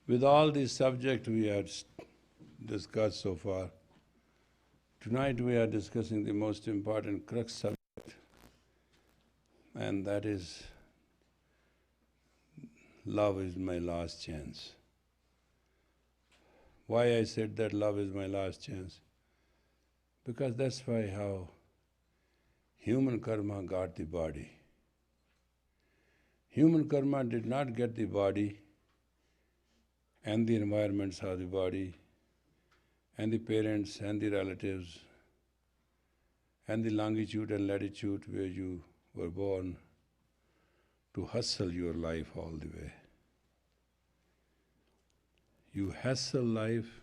With all these subjects we had discussed so far, tonight we are discussing the most important crux subject, and that is love is my last chance. Why I said that love is my last chance? Because that's why how human karma got the body. Human karma did not get the body and the environments of the body and the parents and the relatives and the longitude and latitude where you were born to hustle your life all the way. You hustle life,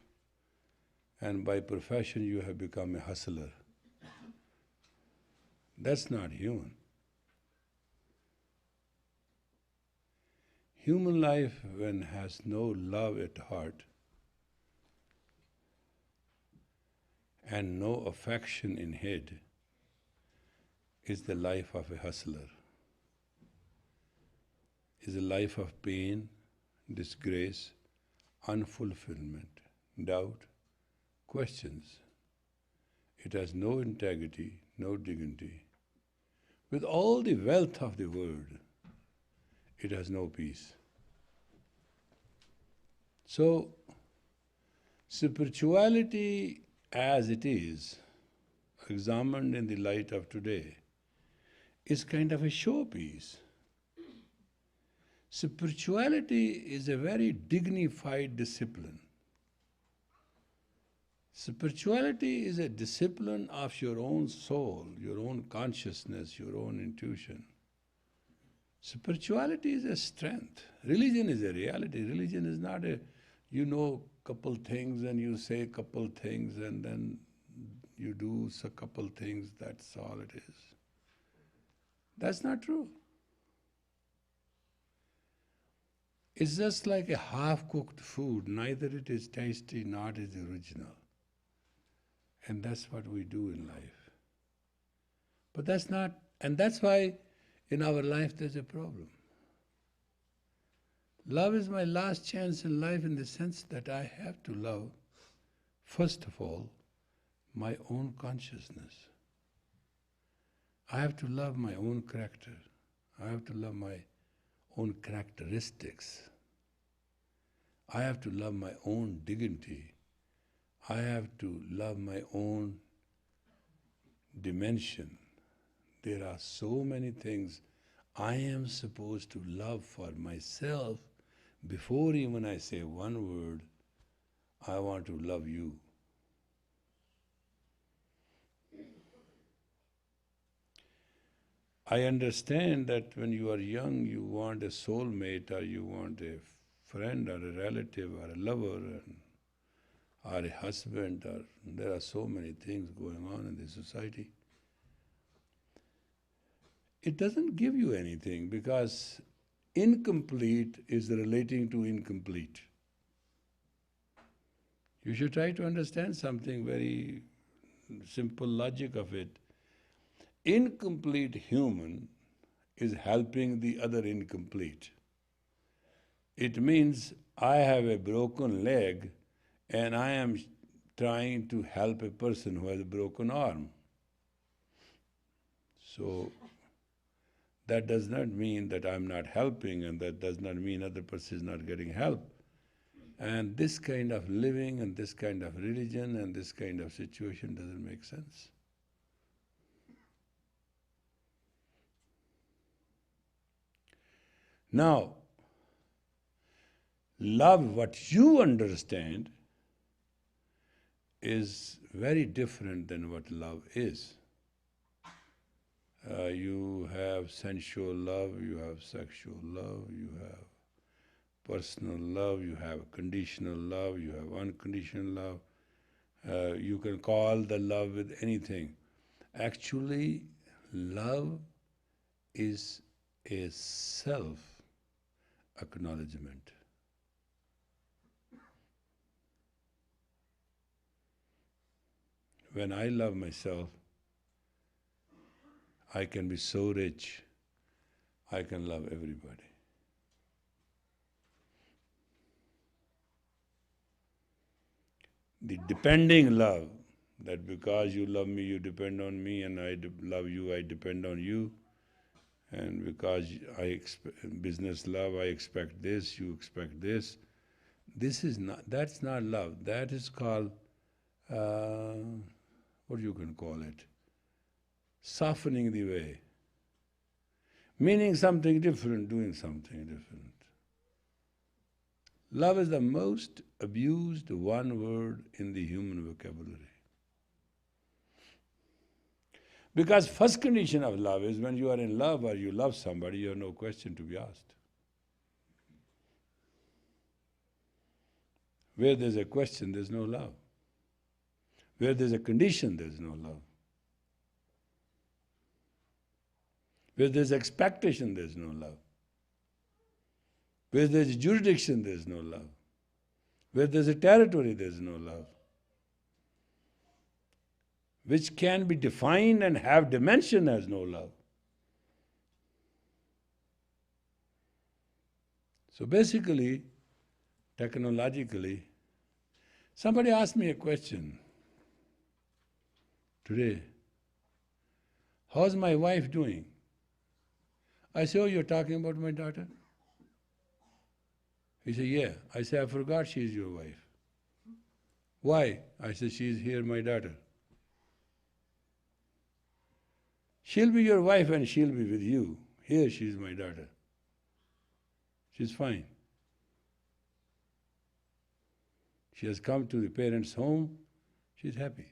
and by profession you have become a hustler. That's not human. Human life, when has no love at heart and no affection in head, is the life of a hustler, is a life of pain, disgrace, unfulfillment, doubt, questions. It has no integrity, no dignity. With all the wealth of the world, it has no peace. So, spirituality as it is, examined in the light of today, is kind of a showpiece. Spirituality is a very dignified discipline. Spirituality is a discipline of your own soul, your own consciousness, your own intuition. Spirituality is a strength. Religion is a reality. Religion is not a, you know couple things and you say couple things and then you do a couple things, that's all it is. That's not true. It's just like a half-cooked food. Neither it is tasty, nor it is original. And that's what we do in life. But that's not, and that's why in our life there's a problem. Love is my last chance in life in the sense that I have to love, first of all, my own consciousness. I have to love my own character. I have to love my own characteristics. I have to love my own dignity. I have to love my own dimension. There are so many things I am supposed to love for myself before even I say one word, I want to love you. I understand that when you are young, you want a soulmate or you want a friend or a relative or a lover or a husband, or there are so many things going on in the society. It doesn't give you anything because incomplete is relating to incomplete. You should try to understand something very simple logic of it. Incomplete human is helping the other incomplete. It means I have a broken leg and I am trying to help a person who has a broken arm. So that does not mean that I'm not helping, and that does not mean other person is not getting help. And this kind of living and this kind of religion and this kind of situation doesn't make sense. Now, love, what you understand, is very different than what love is. You have sensual love, you have sexual love, you have personal love, you have conditional love, you have unconditional love. You can call the love with anything. Actually, love is a self-acknowledgement. When I love myself, I can be so rich, I can love everybody. the depending love, that because you love me, you depend on me, and I love you, I depend on you. And because I expect business love, I expect this, you expect this. This is not, that's not love. That is called, what you can call it? Softening the way. Meaning something different, doing something different. Love is the most abused one word in the human vocabulary. Because first condition of love is when you are in love or you love somebody, you have no question to be asked. Where there's a question, there's no love. Where there's a condition, there's no love. Where there's expectation, there's no love. Where there's jurisdiction, there's no love. Where there's a territory, there's no love. Which can be defined and have dimension, has no love. So basically, technologically, somebody asked me a question today. How's my wife doing? I said, oh, you're talking about my daughter? He said, yeah. I said, I forgot she's your wife. Why? I said, she's here, my daughter. She'll be your wife and she'll be with you. Here she's my daughter. She's fine. She has come to the parents' home. She's happy.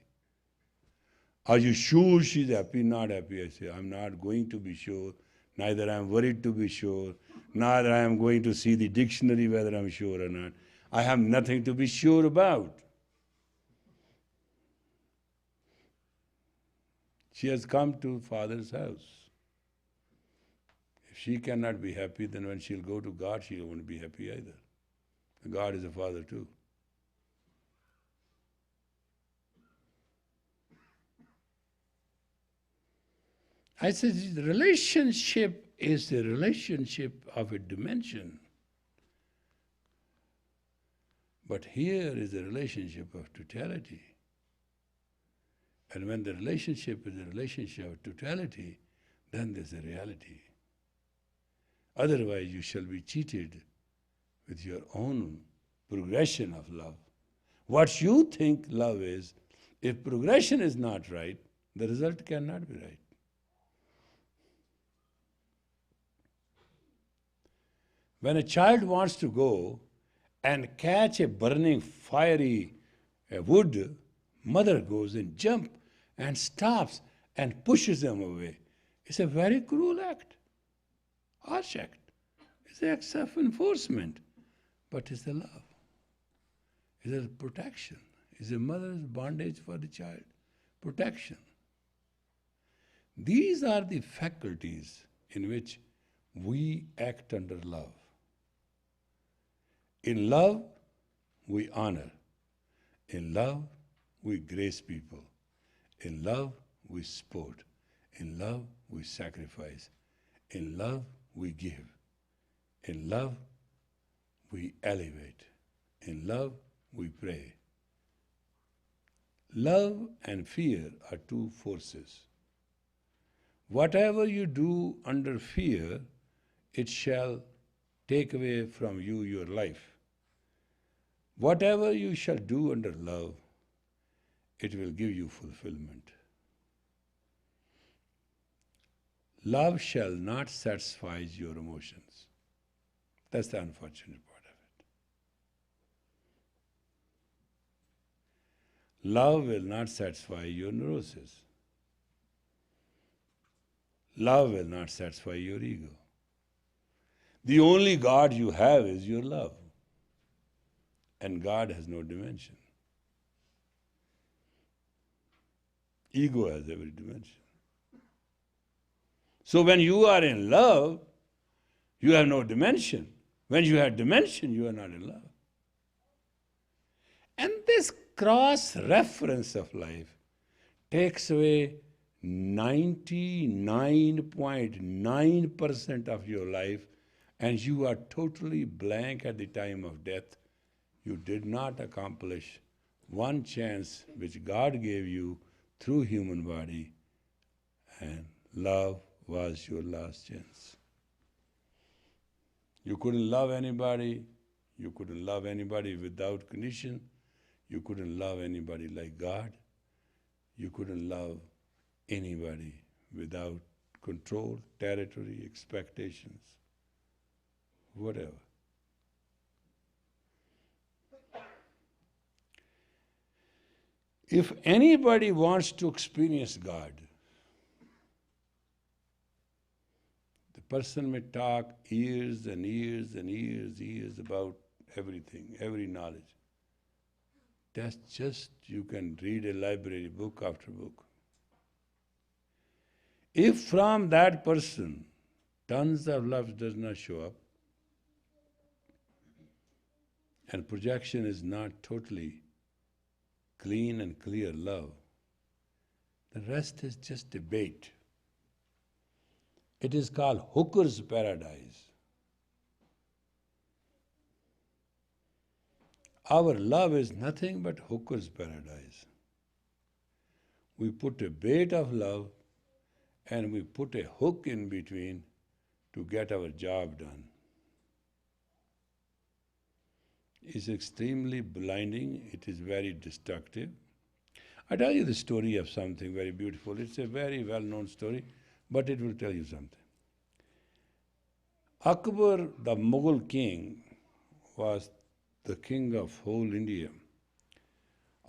Are you sure she's happy? Not happy. I say, I'm not going to be sure. Neither I am worried to be sure. Neither I am going to see the dictionary whether I'm sure or not. I have nothing to be sure about. She has come to Father's house. If she cannot be happy, then when she'll go to God, she won't be happy either. God is a Father too. I said, the relationship is the relationship of a dimension. But here is a relationship of totality. And when the relationship is a relationship of totality, then there's a reality. Otherwise, you shall be cheated with your own progression of love. What you think love is, if progression is not right, the result cannot be right. When a child wants to go and catch a burning, fiery wood, mother goes and jumps and stops and pushes them away. It's a very cruel act, harsh act. It's an act of enforcement, but it's the love. It's a protection. It's a mother's bondage for the child, protection. These are the faculties in which we act under love. In love, we honor. In love, we grace people. In love, we support. In love, we sacrifice. In love, we give. In love, we elevate. In love, we pray. Love and fear are two forces. Whatever you do under fear, it shall take away from you your life. Whatever you shall do under love, it will give you fulfillment. Love shall not satisfy your emotions. That's the unfortunate part of it. Love will not satisfy your neurosis. Love will not satisfy your ego. The only God you have is your love. And God has no dimension. Ego has every dimension. So when you are in love, you have no dimension. When you have dimension, you are not in love. And this cross-reference of life takes away 99.9% of your life, and you are totally blank at the time of death. You did not accomplish one chance which God gave you through human body, and love was your last chance. You couldn't love anybody. You couldn't love anybody without condition. You couldn't love anybody like God. You couldn't love anybody without control, territory, expectations, whatever. If anybody wants to experience God, the person may talk years and years and years about everything, every knowledge. That's just, you can read a library book after book. If from that person tons of love does not show up, and projection is not totally clean and clear love, the rest is just debate. It is called hooker's paradise. Our love is nothing but hooker's paradise. We put a bait of love and we put a hook in between to get our job done. It's extremely blinding. It is very destructive. I tell you the story of something very beautiful. It's a very well-known story, but it will tell you something. Akbar, the Mughal king, was the king of whole India.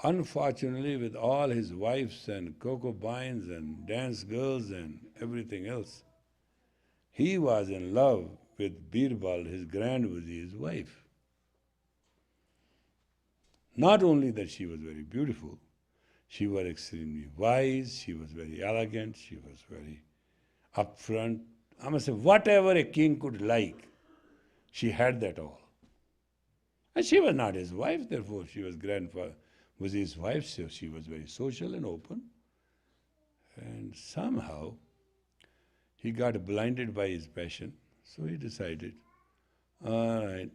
Unfortunately, with all his wives and concubines and dance girls and everything else, he was in love with Birbal, his Grand Vizier's wife. Not only that she was very beautiful, she was extremely wise, she was very elegant, she was very upfront. I must say, whatever a king could like, she had that all. And she was not his wife, therefore she was Grand Vizier's wife, so she was very social and open. And somehow, he got blinded by his passion, so he decided, all right,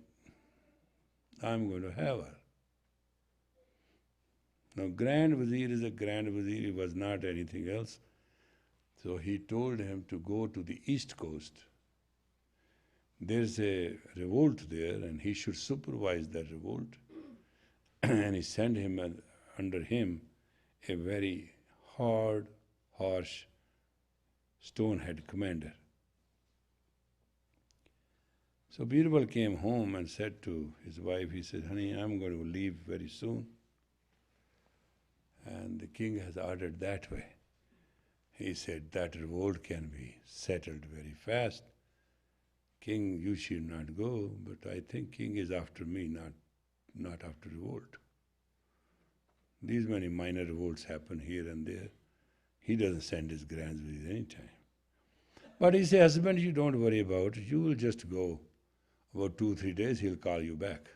I'm going to have her. Now, Grand Vizier is a Grand Vizier, he was not anything else. So he told him to go to the East Coast. There's a revolt there, and he should supervise that revolt. And he sent him under him a very hard, harsh, stone-head commander. So Birbal came home and said to his wife, he said, honey, I'm going to leave very soon. And the king has ordered that way. He said, that revolt can be settled very fast. King, you should not go, but I think king is after me, not after revolt. These many minor revolts happen here and there. He doesn't send his Grand Vizier any time. But he said, husband, you don't worry about it. You will just go. About 2-3 days, he'll call you back.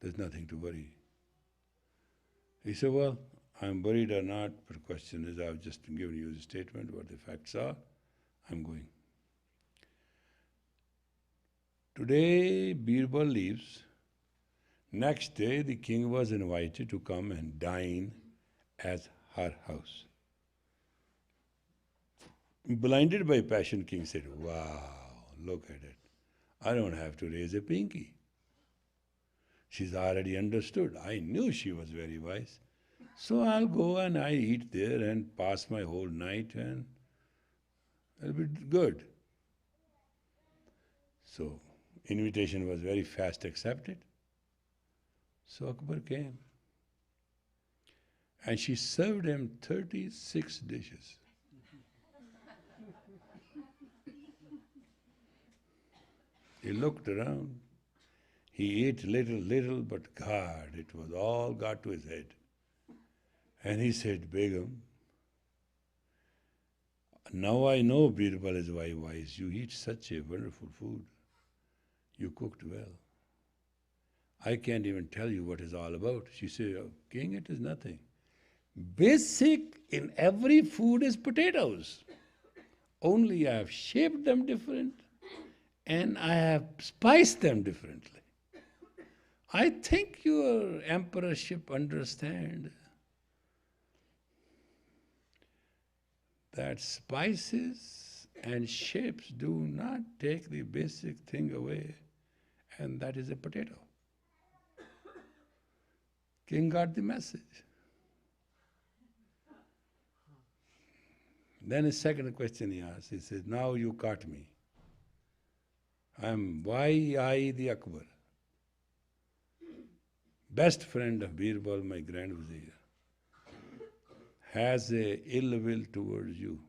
There's nothing to worry. He said, well, I'm worried or not, but the question is, I've just given you the statement, what the facts are. I'm going. Today, Birbal leaves. Next day, the king was invited to come and dine at her house. Blinded by passion, king said, wow, look at it. I don't have to raise a pinky. She's already understood. I knew she was very wise. So I'll go and I eat there and pass my whole night and it'll be good. So invitation was very fast accepted. So Akbar came. And she served him 36 dishes. He looked around. He ate little, but God, it was all got to his head. And he said, Begum, now I know Birbal is very wise. You eat such a wonderful food. You cooked well. I can't even tell you what it's all about. She said, oh, king, it is nothing. Basic in every food is potatoes. Only I have shaped them different and I have spiced them differently. I think your emperorship understand that spices and shapes do not take the basic thing away, and that is a potato. King got the message. Then his second question he asked, he said, now you caught me. Why I the Akbar, best friend of Birbal, my Grand Vizier, has a ill will towards you.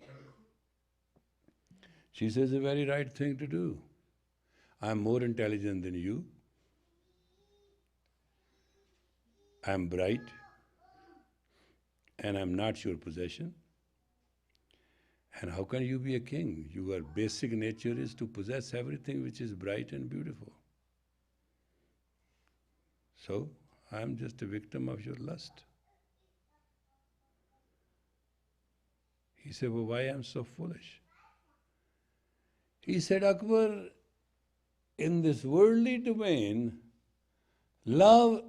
She says, a very right thing to do. I am more intelligent than you. I am bright, and I am not your possession. And how can you be a king? Your basic nature is to possess everything which is bright and beautiful. So, I am just a victim of your lust. He said, well, why am I so foolish? He said, Akbar, in this worldly domain, love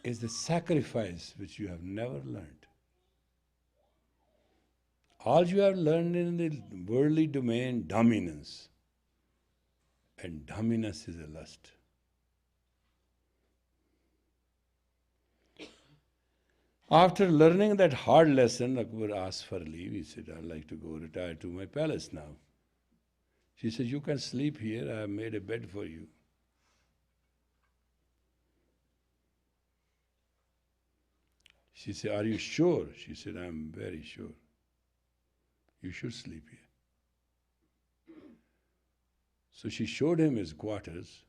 is the sacrifice which you have never learned. All you have learned in the worldly domain, dominance. And dominance is a lust. After learning that hard lesson, Akbar asked for leave. He said, I'd like to go retire to my palace now. She said, you can sleep here. I have made a bed for you. She said, are you sure? She said, I'm very sure. You should sleep here. So she showed him his quarters,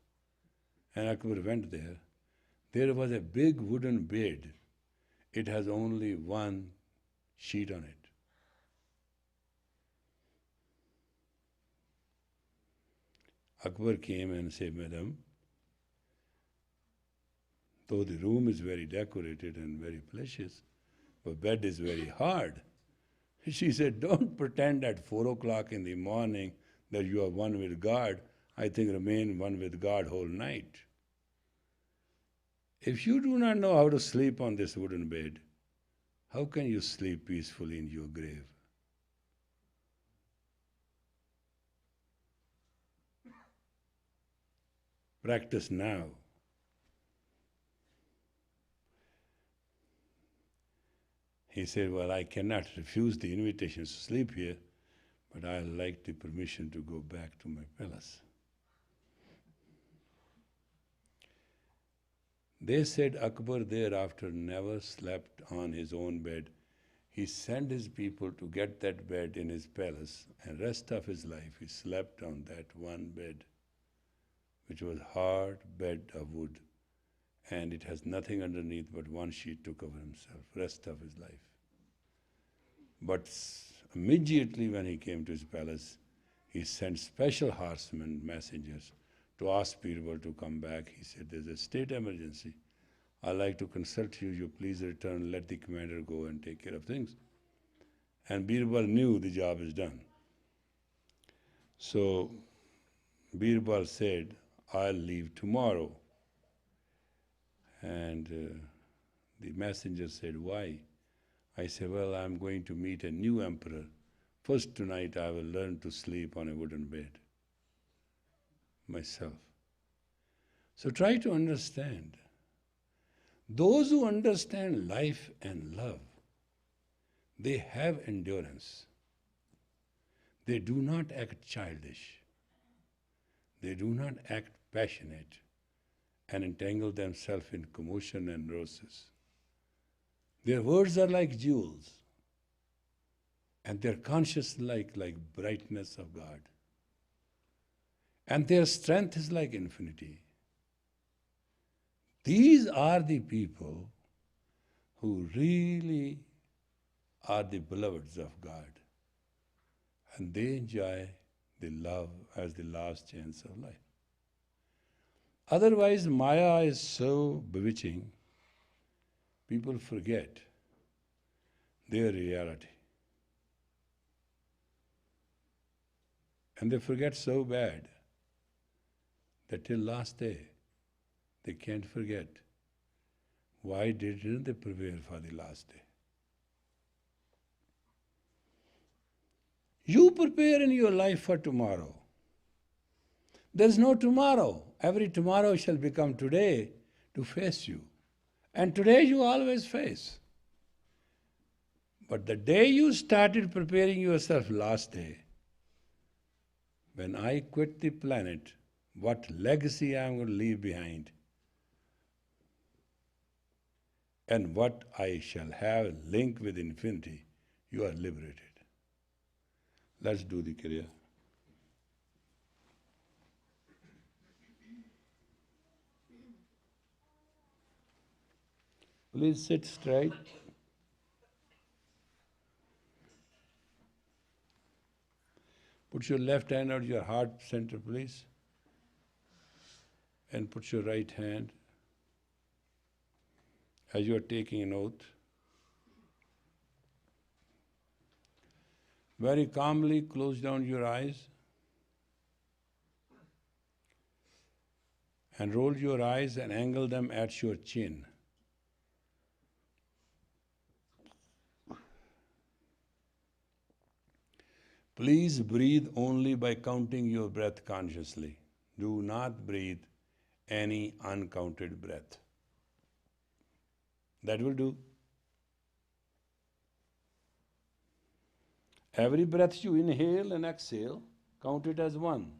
and Akbar went there. There was a big wooden bed. It has only one sheet on it. Akbar came and said, Madam, though the room is very decorated and very precious, but bed is very hard. She said, don't pretend at 4 o'clock in the morning that you are one with God. I think remain one with God whole night. If you do not know how to sleep on this wooden bed, how can you sleep peacefully in your grave? Practice now. He said, well, I cannot refuse the invitation to sleep here, but I'd like the permission to go back to my palace. They said Akbar thereafter never slept on his own bed. He sent his people to get that bed in his palace, and rest of his life he slept on that one bed, which was hard bed of wood, and it has nothing underneath but one sheet to cover himself, rest of his life. But immediately when he came to his palace, he sent special horsemen, messengers, to ask Birbal to come back. He said, there's a state emergency. I'd like to consult you. You please return, let the commander go and take care of things. And Birbal knew the job is done. So Birbal said, I'll leave tomorrow. And the messenger said, why? I said, well, I'm going to meet a new emperor. First tonight I will learn to sleep on a wooden bed myself. So try to understand. Those who understand life and love, they have endurance. They do not act childish. They do not act passionate and entangle themselves in commotion and roses. Their words are like jewels, and their conscience like brightness of God. And their strength is like infinity. These are the people who really are the beloveds of God. And they enjoy the love as the last chance of life. Otherwise, Maya is so bewitching, people forget their reality. And they forget so bad that till last day, They can't forget. Why didn't they prepare for the last day? You prepare in your life for tomorrow. There's no tomorrow. Every tomorrow shall become today to face you. And today you always face. But the day you started preparing yourself last day, when I quit the planet, what legacy I am going to leave behind, and what I shall have linked with infinity, you are liberated. Let's do the Kriya. Please sit straight. Put your left hand on your heart center, please. And put your right hand as you are taking an oath. Very calmly close down your eyes and roll your eyes and angle them at your chin. Please breathe only by counting your breath consciously. Do not breathe any uncounted breath. That will do. Every breath you inhale and exhale, count it as one.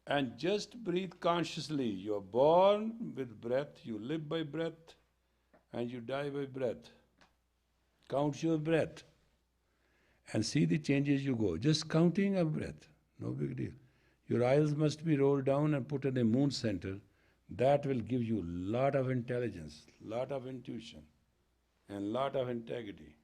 And just breathe consciously. You are born with breath, you live by breath, and you die by breath. Count your breath and see the changes you go. Just counting a breath, no big deal. Your eyes must be rolled down and put in the moon center. That will give you lot of intelligence, lot of intuition, and lot of integrity.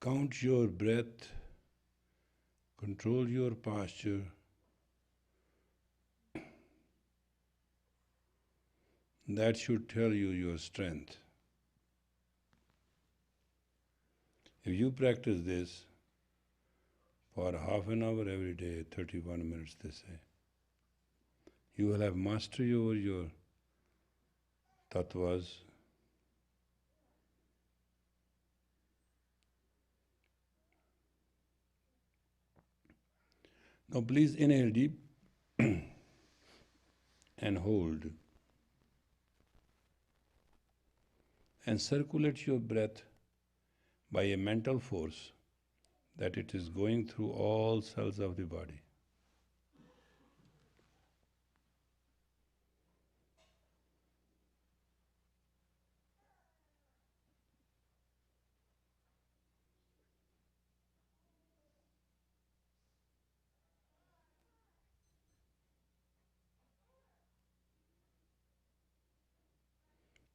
Count your breath, control your posture. That should tell you your strength. If you practice this for half an hour every day, 31 minutes they say, you will have mastery over your tattvas. Now please inhale deep and hold. And circulate your breath by a mental force that it is going through all cells of the body.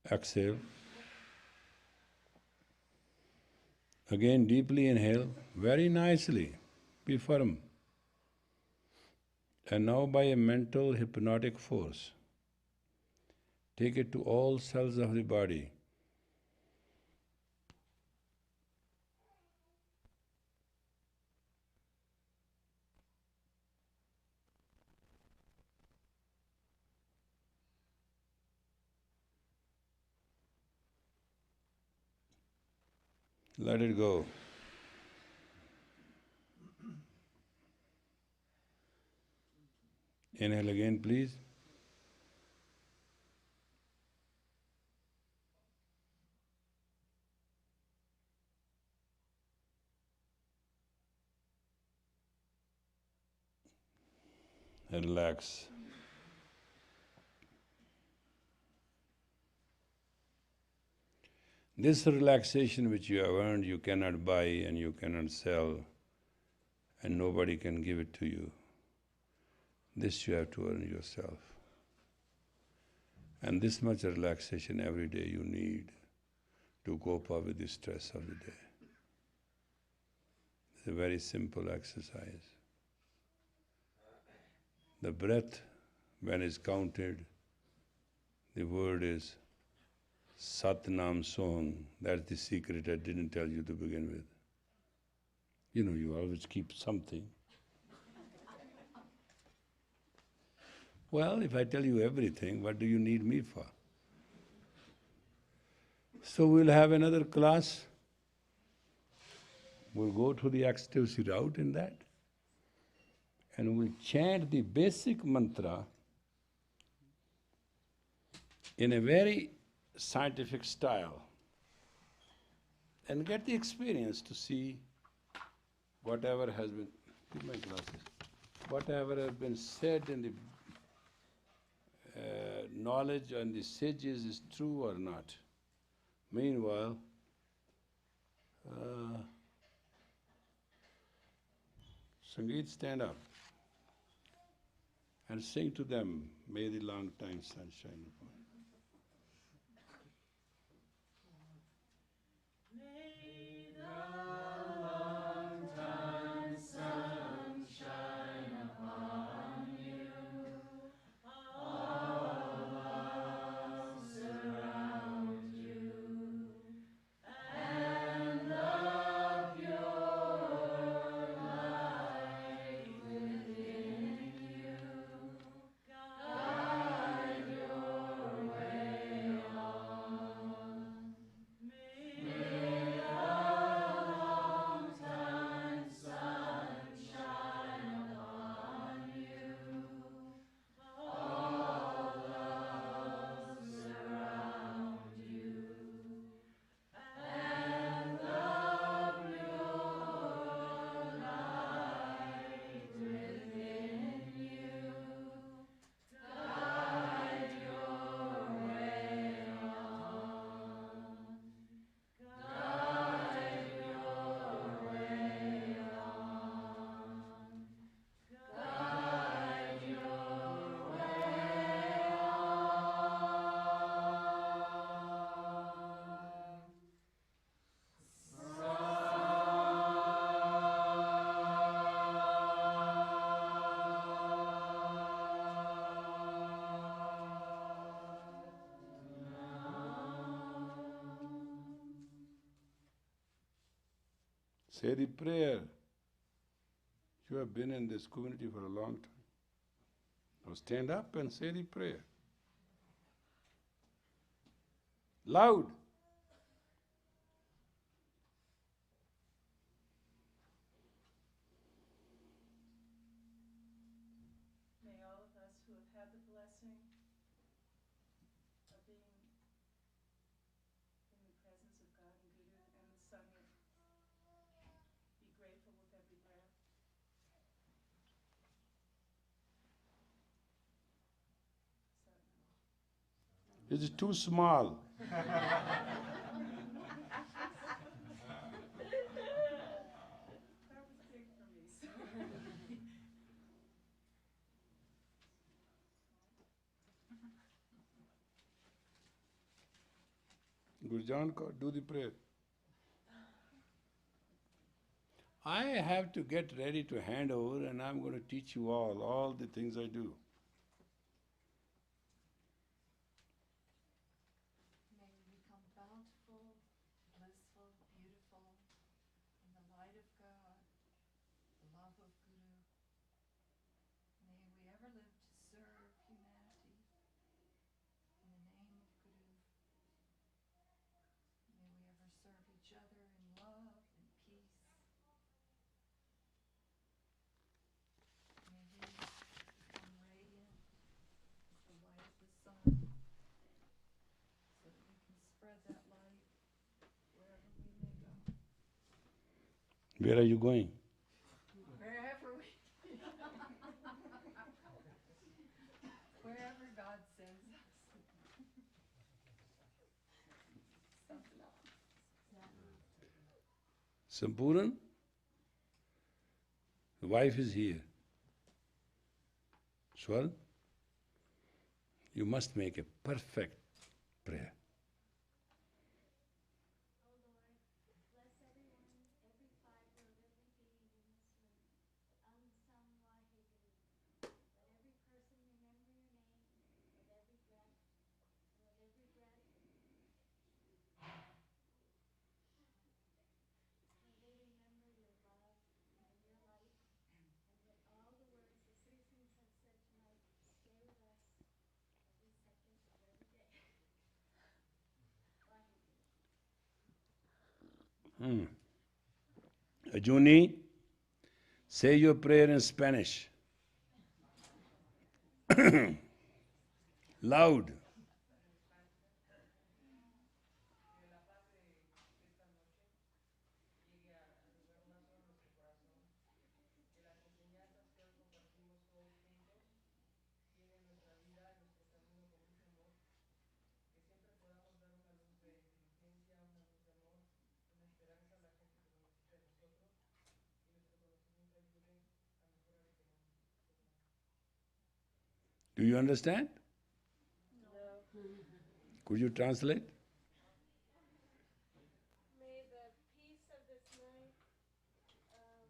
Exhale. Again, deeply inhale, very nicely, be firm. And now by a mental hypnotic force, take it to all cells of the body. Let it go. Inhale again, please. And relax. This relaxation which you have earned, you cannot buy and you cannot sell, and nobody can give it to you. This you have to earn yourself. And this much relaxation every day you need to cope up with the stress of the day. It's a very simple exercise. The breath, when is counted, the word is Sat Nam Soham. That's the secret I didn't tell you to begin with. You know, you always keep something. Well, if I tell you everything, what do you need me for? So we'll have another class. We'll go to the ecstasy route in that. And we'll chant the basic mantra in a very scientific style and get the experience to see whatever has been, keep my glasses, whatever has been said in the knowledge and the sages is true or not. Meanwhile, Sangeet, stand up and sing to them, May the long time sun shine upon. May the long time sun shine upon you. All loves around you, and the pure light within you guide your Say the prayer. You have been in this community for a long time. Now stand up and say the prayer. Loud. May all of us who have had the blessing of being in the presence of God and Guru and the Sangha be grateful with every breath. It is too small. That was big for me. So. Gurjan, do the prayer. I have to get ready to hand over and I'm going to teach you all the things I do. May we become bountiful, blissful, beautiful, in the light of God, the love of Guru. May we ever live to serve humanity in the name of Guru. May we ever serve each other in love and peace. May we become radiant as the light of the sun, so that we can spread that light wherever we may go. Where are you going? Wherever we wherever God sends us. Something else. Sampuran? The wife is here. Swal, you must make a perfect prayer. O Lord, bless everyone, every fiber of every being in this room. Unsung Waheguru. Let every person remember your name with every breath, and with every breath, may they remember your love and your light, and let all the words the citizens have said tonight stay with us every second of every day. Waheguru. Ajuni, say your prayer in Spanish. Loud. Do you understand? No. Could you translate? May the peace of this night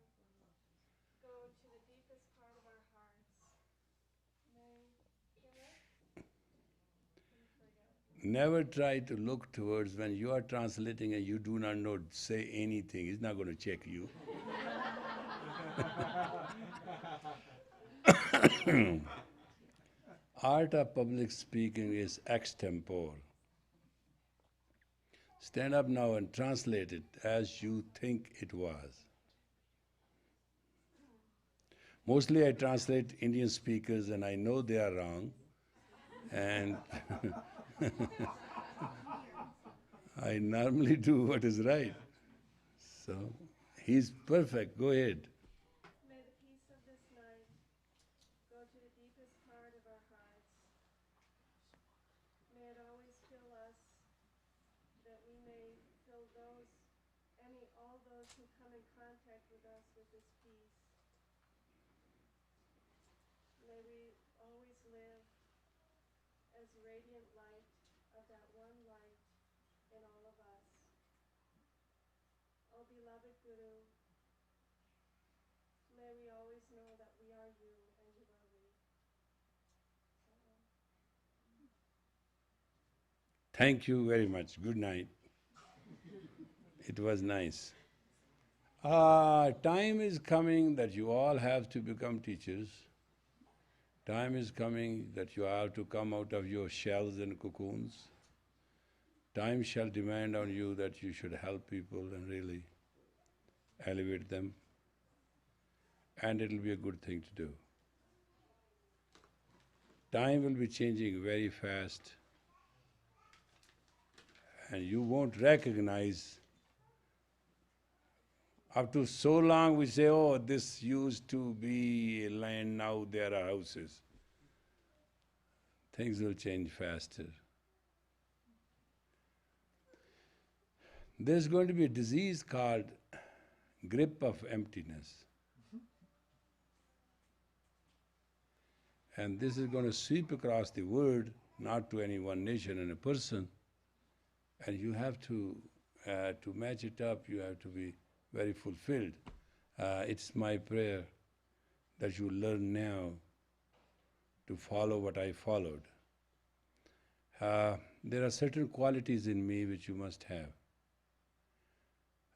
go to the deepest part of our hearts. May, Never try to look towards when you are translating and you do not know, say anything. He's not going to check you. Art of public speaking is extempore. Stand up now and translate it as you think it was. Mostly I translate Indian speakers and I know they are wrong. And I normally do what is right. So he's perfect. Go ahead. May the peace of this night go to the deepest part of our hearts. May it always fill us, that we may fill all those who come in contact with us with this peace. May we always live as radiant light of that one light in all of us. O beloved Guru, may we always know that we are you and you are we. Thank you very much. Good night. It was nice. Time is coming that you all have to become teachers. Time is coming that you have to come out of your shells and cocoons. Time shall demand on you that you should help people and really elevate them. And it'll be a good thing to do. Time will be changing very fast, and you won't recognize. Up to so long we say, oh, this used to be land, now there are houses. Things will change faster. There's going to be a disease called grip of emptiness. And this is going to sweep across the world, not to any one nation and a person. And you have to match it up, you have to be very fulfilled. It's my prayer that you learn now to follow what I followed. There are certain qualities in me which you must have.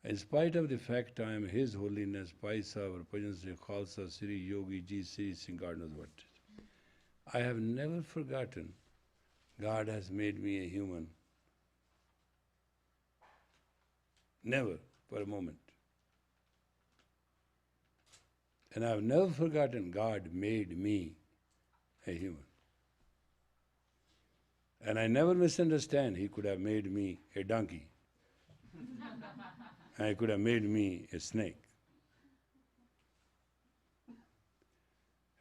In spite of the fact I am His Holiness, Paisa, Bhajan Se Khalsa, Sri Yogi Ji, Sri Singh, God knows what. I have never forgotten God has made me a human. Never, for a moment. And I have never forgotten God made me a human. And I never misunderstand He could have made me a donkey. And He could have made me a snake.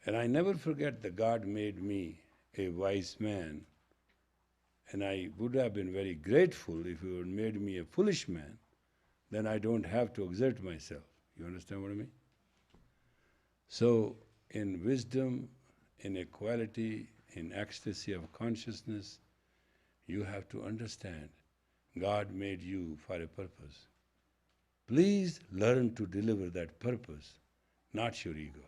And I never forget that God made me a wise man. And I would have been very grateful if He had made me a foolish man. Then I don't have to exert myself. You understand what I mean? So, in wisdom, in equality, in ecstasy of consciousness, you have to understand God made you for a purpose. Please learn to deliver that purpose, not your ego.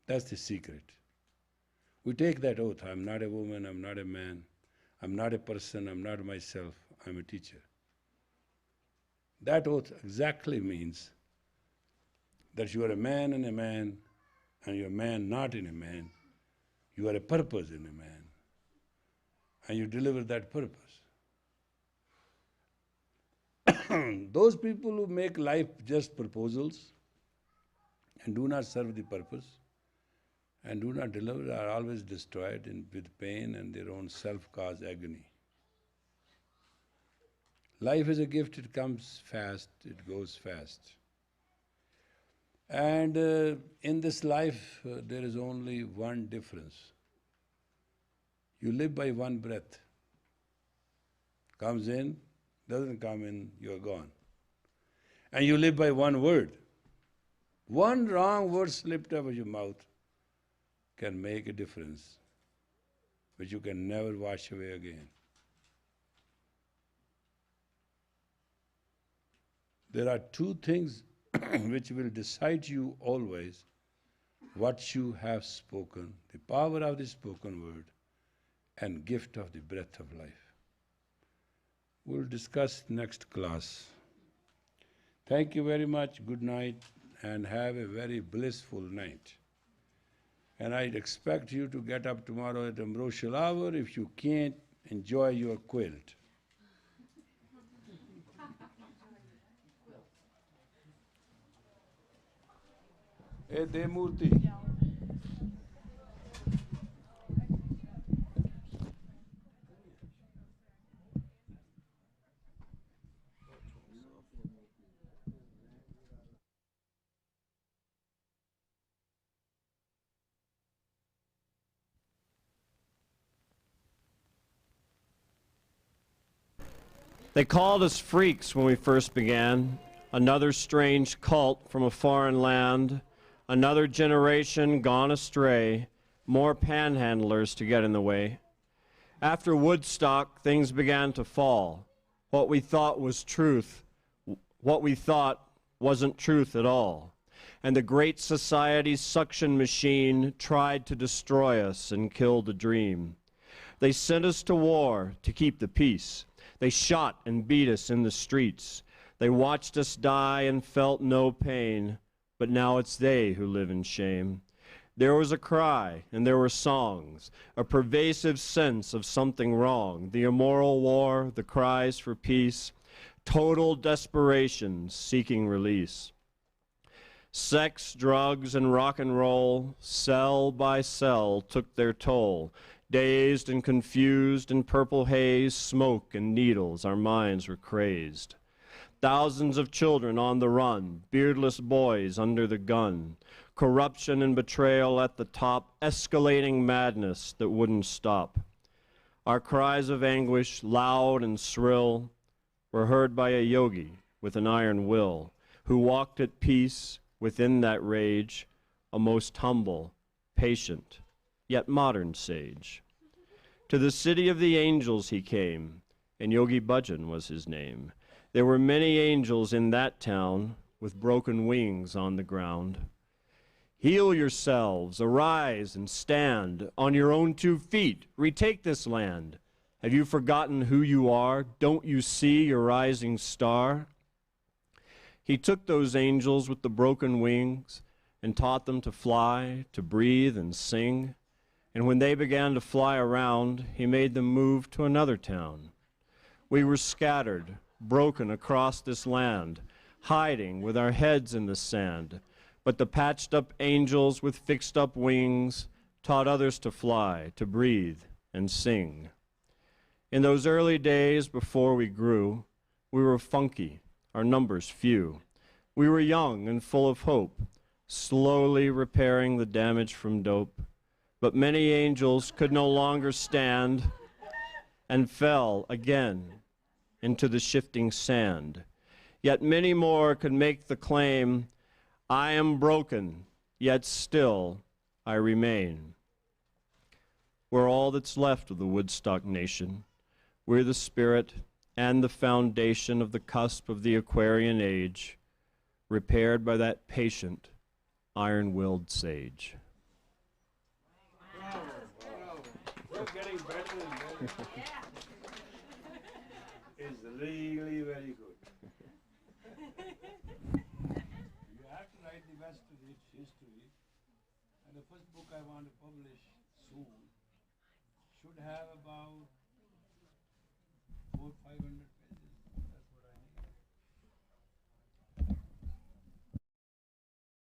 That's the secret. We take that oath, I'm not a woman, I'm not a man, I'm not a person, I'm not myself, I'm a teacher. That oath exactly means that you are a man in a man, and you're a man not in a man. You are a purpose in a man, and you deliver that purpose. Those people who make life just proposals and do not serve the purpose and do not deliver are always destroyed with pain and their own self-caused agony. Life is a gift, it comes fast, it goes fast. And in this life, there is only one difference. You live by one breath. Comes in, doesn't come in, you're gone. And you live by one word. One wrong word slipped out of your mouth can make a difference, which you can never wash away again. There are two things which will decide you always what you have spoken, the power of the spoken word and gift of the breath of life. We'll discuss next class. Thank you very much, good night, and have a very blissful night. And I'd expect you to get up tomorrow at ambrosial hour. If you can't, enjoy your quilt. Hey, Demurti. They called us freaks when we first began, another strange cult from a foreign land, another generation gone astray, more panhandlers to get in the way. After Woodstock, things began to fall. What we thought was truth, what we thought wasn't truth at all. And the great society's suction machine tried to destroy us and kill the dream. They sent us to war to keep the peace. They shot and beat us in the streets. They watched us die and felt no pain, but now it's they who live in shame. There was a cry and there were songs, a pervasive sense of something wrong, the immoral war, the cries for peace, total desperation seeking release. Sex, drugs, and rock and roll, cell by cell, took their toll. Dazed and confused in purple haze, smoke and needles, our minds were crazed. Thousands of children on the run, beardless boys under the gun. Corruption and betrayal at the top, escalating madness that wouldn't stop. Our cries of anguish, loud and shrill, were heard by a yogi with an iron will, who walked at peace within that rage, a most humble, patient, yet modern sage. To the city of the angels he came, and Yogi Bhajan was his name. There were many angels in that town, with broken wings on the ground. Heal yourselves, arise and stand, on your own 2 feet, retake this land. Have you forgotten who you are? Don't you see your rising star? He took those angels with the broken wings and taught them to fly, to breathe and sing. And when they began to fly around, he made them move to another town. We were scattered, broken across this land, hiding with our heads in the sand. But the patched up angels with fixed up wings taught others to fly, to breathe and sing. In those early days before we grew, we were funky, our numbers few. We were young and full of hope, slowly repairing the damage from dope. But many angels could no longer stand and fell again into the shifting sand. Yet many more could make the claim, I am broken, yet still I remain. We're all that's left of the Woodstock nation. We're the spirit and the foundation of the cusp of the Aquarian age, repaired by that patient, iron-willed sage. You're getting better and better. It's really very good. You have to write the best of its history. And the first book I want to publish soon should have about 400-500